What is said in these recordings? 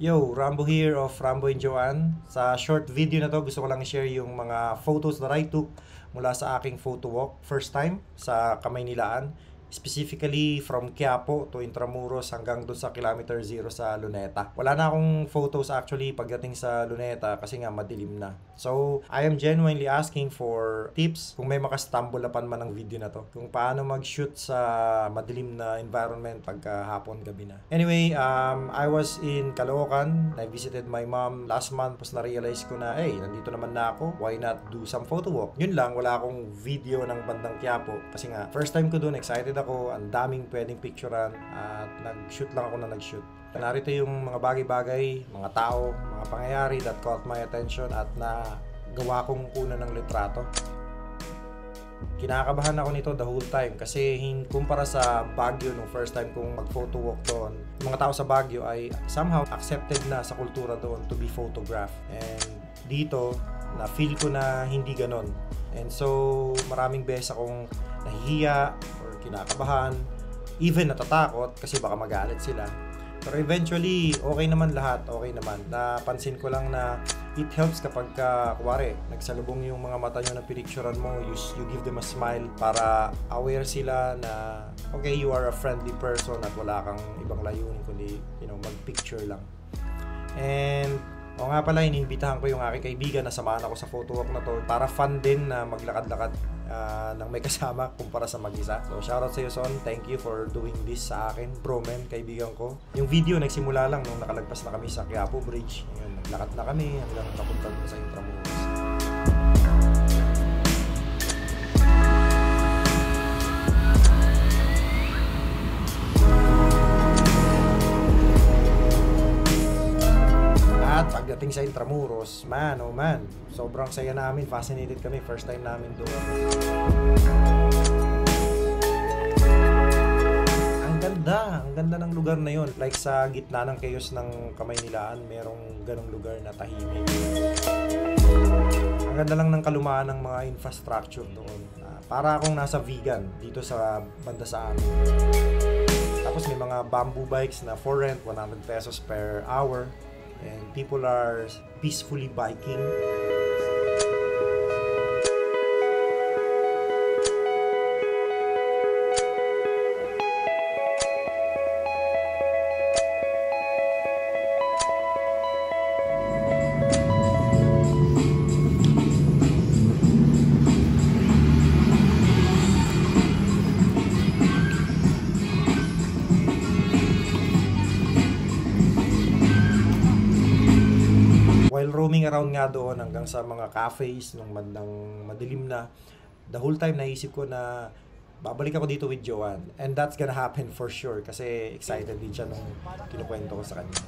Yo, Rambo here of Rambo and Joanne. Sa short video na to, gusto ko lang i-share yung mga photos that I took mula sa aking photo walk. First time sa Kamaynilaan. Specifically from Quiapo to Intramuros hanggang doon sa kilometer 0 sa Luneta. Wala na akong photos actually pagdating sa Luneta kasi nga madilim na. So, I am genuinely asking for tips kung may makastumble-upan man ng video na to. Kung paano mag-shoot sa madilim na environment pagka hapon, gabi na. Anyway, I was in Caloocan. I visited my mom last month. Tapos na-realize ko na, hey, nandito naman na ako. Why not do some photo walk? Yun lang, wala akong video ng bandang Quiapo. Kasi nga, first time ko dun, excited ako. Ang daming pwedeng picturean. At nag-shoot lang ako na nag-shoot. Narito yung mga bagay-bagay, mga tao, mga pangyayari that caught my attention at nagawa kong una ng litrato. Kinakabahan ako nito the whole time kasi kumpara sa Baguio nung first time kong mag-photo walk doon, yung mga tao sa Baguio ay somehow accepted na sa kultura doon to be photographed. And dito, na-feel ko na hindi ganon. And so, maraming beses akong nahihiya or kinakabahan, even natatakot kasi baka magalit sila. Pero eventually, okay naman lahat, okay naman. Napansin ko lang na it helps kapag kuwari, nagsalubong yung mga mata nyo na pinicturean mo, you give them a smile para aware sila na, okay, you are a friendly person at wala kang ibang layunin kundi, mag-picture lang. And, o nga pala, ininbitahan ko yung aking kaibigan na samahan ako sa photo walk na to para fun din na maglakad-lakad nang may kasama kumpara sa mag-isa. So, shoutout sa iyo, Son. Thank you for doing this sa akin. Bro, man, kaibigan ko. Yung video, nagsimula lang nung nakalagpas na kami sa Quiapo Bridge. Ngayon, naglakad na kami hanggang napunta sa Intramuros. Pagdating sa Intramuros, man, oh man, sobrang saya namin, fascinated kami, first time namin doon. Ang ganda ng lugar na yon. Like sa gitna ng chaos ng Kamaynilaan, merong ganong lugar na tahimik. Ang ganda lang ng kalumaan ng mga infrastructure doon. Para akong nasa vegan dito sa banda sa amin. Tapos may mga bamboo bikes na for rent, 100 pesos per hour. And people are peacefully biking. While roaming around nga doon hanggang sa mga cafes nung madilim na, the whole time naisip ko na babalik ako dito with Joanne. And that's gonna happen for sure kasi excited din siya nung kinukwento ko sa kanya.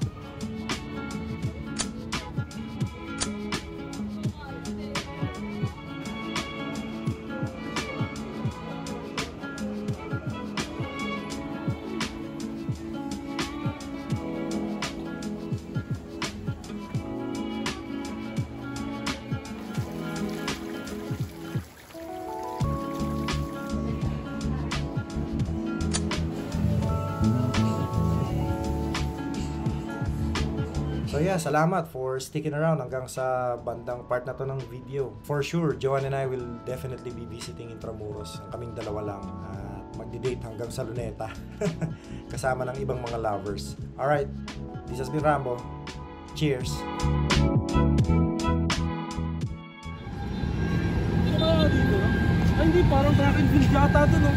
So yeah, salamat for sticking around hanggang sa bandang part na to ng video. For sure, Joanne and I will definitely be visiting Intramuros. Ang kaming dalawa lang at magdi-date hanggang sa Luneta. Kasama ng ibang mga lovers. Alright, this has been Rambo. Cheers! Ay, hindi, parang track and field yata ito, no?